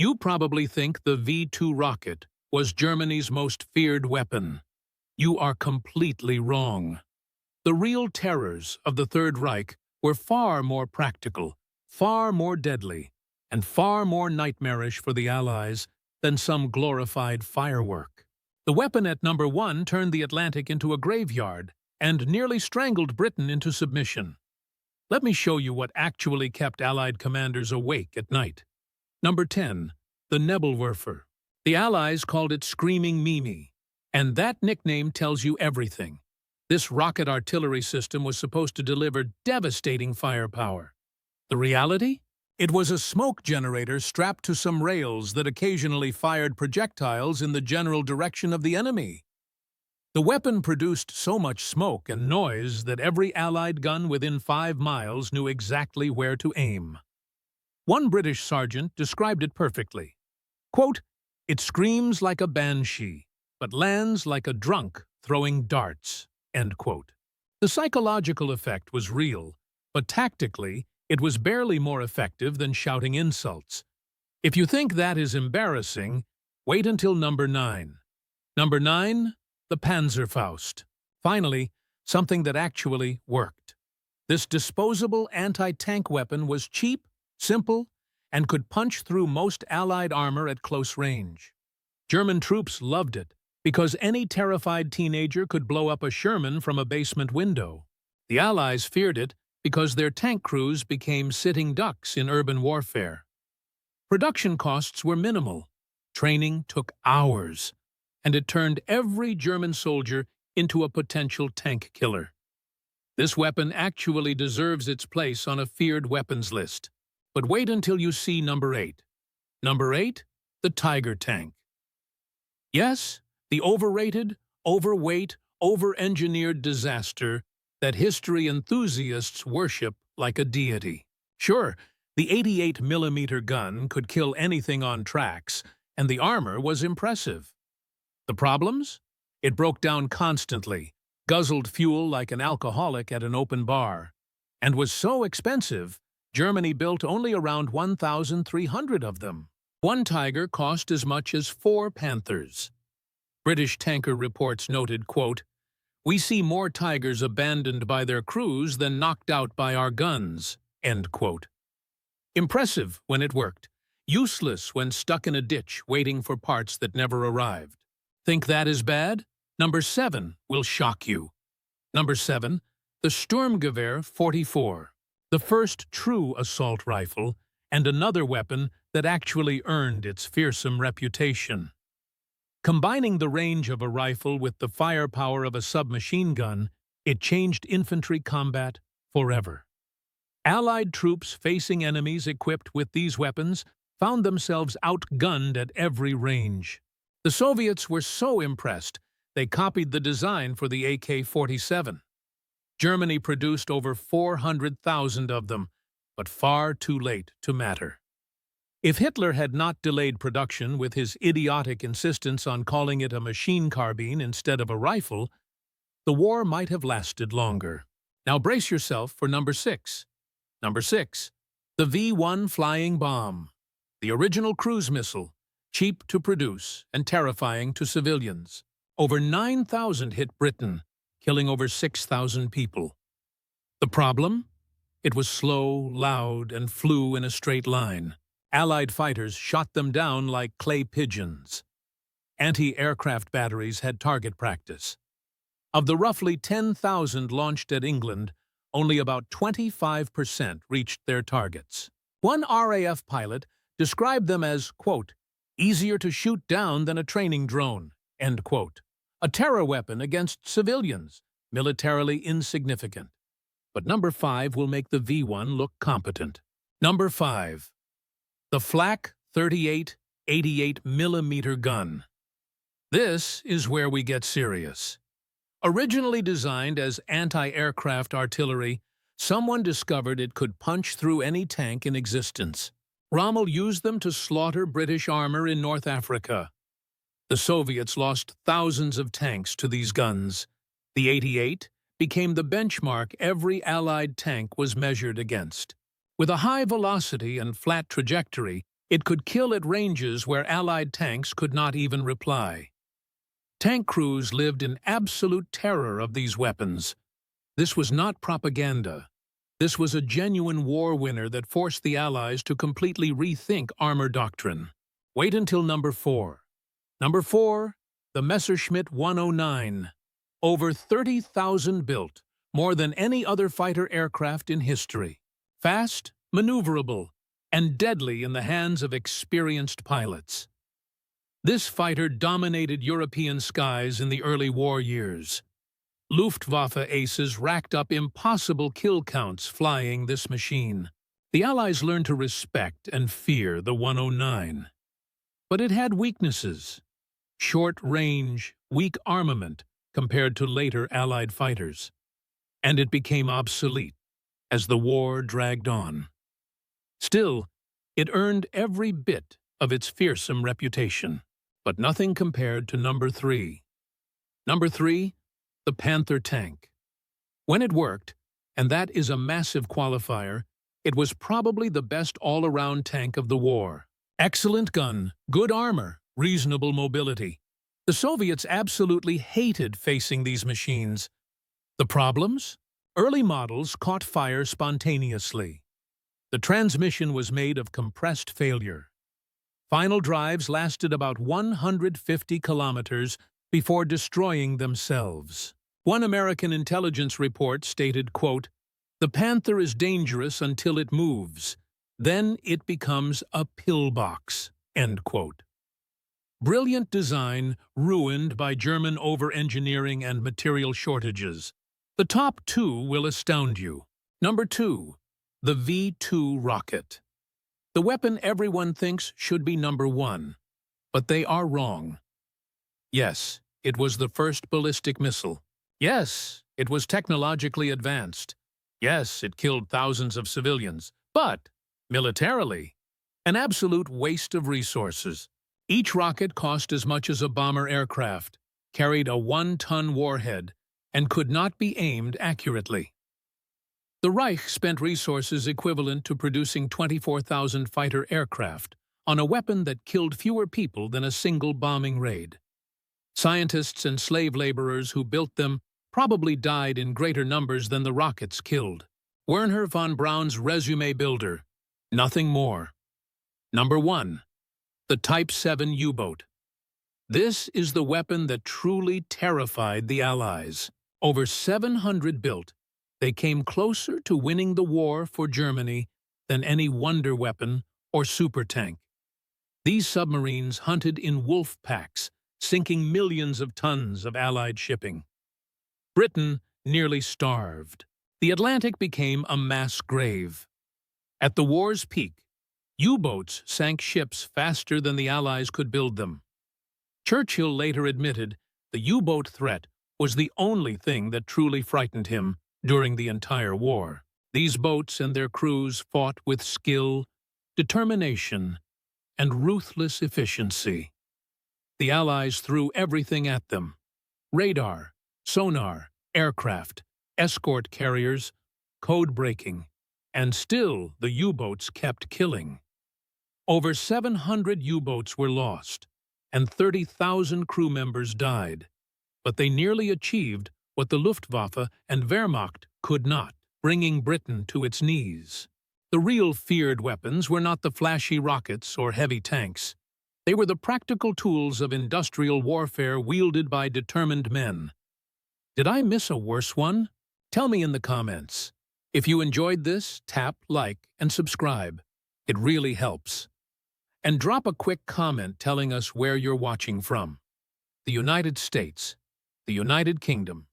You probably think the V-2 rocket was Germany's most feared weapon. You are completely wrong. The real terrors of the Third Reich were far more practical, far more deadly, and far more nightmarish for the Allies than some glorified firework. The weapon at number 1 turned the Atlantic into a graveyard and nearly strangled Britain into submission. Let me show you what actually kept Allied commanders awake at night. Number 10. The Nebelwerfer. The Allies called it Screaming Mimi, and that nickname tells you everything. This rocket artillery system was supposed to deliver devastating firepower. The reality? It was a smoke generator strapped to some rails that occasionally fired projectiles in the general direction of the enemy. The weapon produced so much smoke and noise that every Allied gun within 5 miles knew exactly where to aim. One British sergeant described it perfectly. Quote, "It screams like a banshee, but lands like a drunk throwing darts." End quote. The psychological effect was real, but tactically, it was barely more effective than shouting insults. If you think that is embarrassing, wait until number 9. Number 9, the Panzerfaust. Finally, something that actually worked. This disposable anti-tank weapon was cheap, simple, and could punch through most Allied armor at close range. German troops loved it because any terrified teenager could blow up a Sherman from a basement window. The Allies feared it because their tank crews became sitting ducks in urban warfare. Production costs were minimal. Training took hours, and it turned every German soldier into a potential tank killer. This weapon actually deserves its place on a feared weapons list. But wait until you see number 8. Number 8, the Tiger tank. Yes, the overrated, overweight, over-engineered disaster that history enthusiasts worship like a deity. Sure, the 88mm gun could kill anything on tracks, and the armor was impressive. The problems? It broke down constantly, guzzled fuel like an alcoholic at an open bar, and was so expensive, Germany built only around 1,300 of them. One Tiger cost as much as 4 Panthers. British tanker reports noted, quote, "We see more Tigers abandoned by their crews than knocked out by our guns." End quote. Impressive when it worked, useless when stuck in a ditch waiting for parts that never arrived. Think that is bad? Number 7 will shock you. Number 7, the Sturmgewehr 44. The first true assault rifle, and another weapon that actually earned its fearsome reputation. Combining the range of a rifle with the firepower of a submachine gun, it changed infantry combat forever. Allied troops facing enemies equipped with these weapons found themselves outgunned at every range. The Soviets were so impressed, they copied the design for the AK-47. Germany produced over 400,000 of them, but far too late to matter. If Hitler had not delayed production with his idiotic insistence on calling it a machine carbine instead of a rifle, the war might have lasted longer. Now brace yourself for number 6. Number 6, the V-1 flying bomb. The original cruise missile, cheap to produce and terrifying to civilians. Over 9,000 hit Britain, killing over 6,000 people. The problem? It was slow, loud, and flew in a straight line. Allied fighters shot them down like clay pigeons. Anti-aircraft batteries had target practice. Of the roughly 10,000 launched at England, only about 25% reached their targets. One RAF pilot described them as, quote, "easier to shoot down than a training drone," end quote. A terror weapon against civilians, militarily insignificant. But number 5 will make the V-1 look competent. Number 5. The Flak 38 88mm gun. This is where we get serious. Originally designed as anti-aircraft artillery, someone discovered it could punch through any tank in existence. Rommel used them to slaughter British armor in North Africa. The Soviets lost thousands of tanks to these guns. The 88 became the benchmark every Allied tank was measured against. With a high velocity and flat trajectory, It could kill at ranges where Allied tanks could not even reply. Tank crews lived in absolute terror of these weapons. This was not propaganda. This was a genuine war winner that forced the Allies to completely rethink armor doctrine. Wait until number 4. Number 4, the Messerschmitt 109. Over 30,000 built, more than any other fighter aircraft in history. Fast, maneuverable, and deadly in the hands of experienced pilots. This fighter dominated European skies in the early war years. Luftwaffe aces racked up impossible kill counts flying this machine. The Allies learned to respect and fear the 109. But it had weaknesses. Short range, weak armament compared to later Allied fighters. And it became obsolete as the war dragged on. Still, it earned every bit of its fearsome reputation, but nothing compared to number 3. Number 3, the Panther tank. When it worked, and that is a massive qualifier, it was probably the best all-around tank of the war. Excellent gun, good armor, reasonable mobility. The Soviets absolutely hated facing these machines. The problems? Early models caught fire spontaneously. The transmission was made of compressed failure. Final drives lasted about 150 kilometers before destroying themselves. One American intelligence report stated, quote, "The Panther is dangerous until it moves. Then it becomes a pillbox," end quote. Brilliant design ruined by German over-engineering and material shortages. The top 2 will astound you. Number 2, the V-2 rocket. The weapon everyone thinks should be number 1, but they are wrong. Yes, it was the first ballistic missile. Yes, it was technologically advanced. Yes, it killed thousands of civilians. But, militarily, an absolute waste of resources. Each rocket cost as much as a bomber aircraft, carried a 1-ton warhead, and could not be aimed accurately. The Reich spent resources equivalent to producing 24,000 fighter aircraft on a weapon that killed fewer people than a single bombing raid. Scientists and slave laborers who built them probably died in greater numbers than the rockets killed. Wernher von Braun's resume builder. Nothing more. Number 1. The Type VII U-boat. This is the weapon that truly terrified the Allies. Over 700 built, they came closer to winning the war for Germany than any wonder weapon or supertank. These submarines hunted in wolfpacks, sinking millions of tons of Allied shipping. Britain nearly starved. The Atlantic became a mass grave. At the war's peak, U-boats sank ships faster than the Allies could build them. Churchill later admitted the U-boat threat was the only thing that truly frightened him during the entire war. These boats and their crews fought with skill, determination, and ruthless efficiency. The Allies threw everything at them: radar, sonar, aircraft, escort carriers, code breaking, and still the U-boats kept killing. Over 700 U-boats were lost, and 30,000 crew members died, but they nearly achieved what the Luftwaffe and Wehrmacht could not, bringing Britain to its knees. The real feared weapons were not the flashy rockets or heavy tanks. They were the practical tools of industrial warfare wielded by determined men. Did I miss a worse one? Tell me in the comments. If you enjoyed this, tap like and subscribe. It really helps. And drop a quick comment telling us where you're watching from. The United States, the United Kingdom,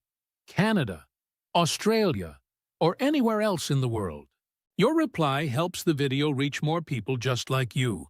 Canada, Australia, or anywhere else in the world. Your reply helps the video reach more people just like you.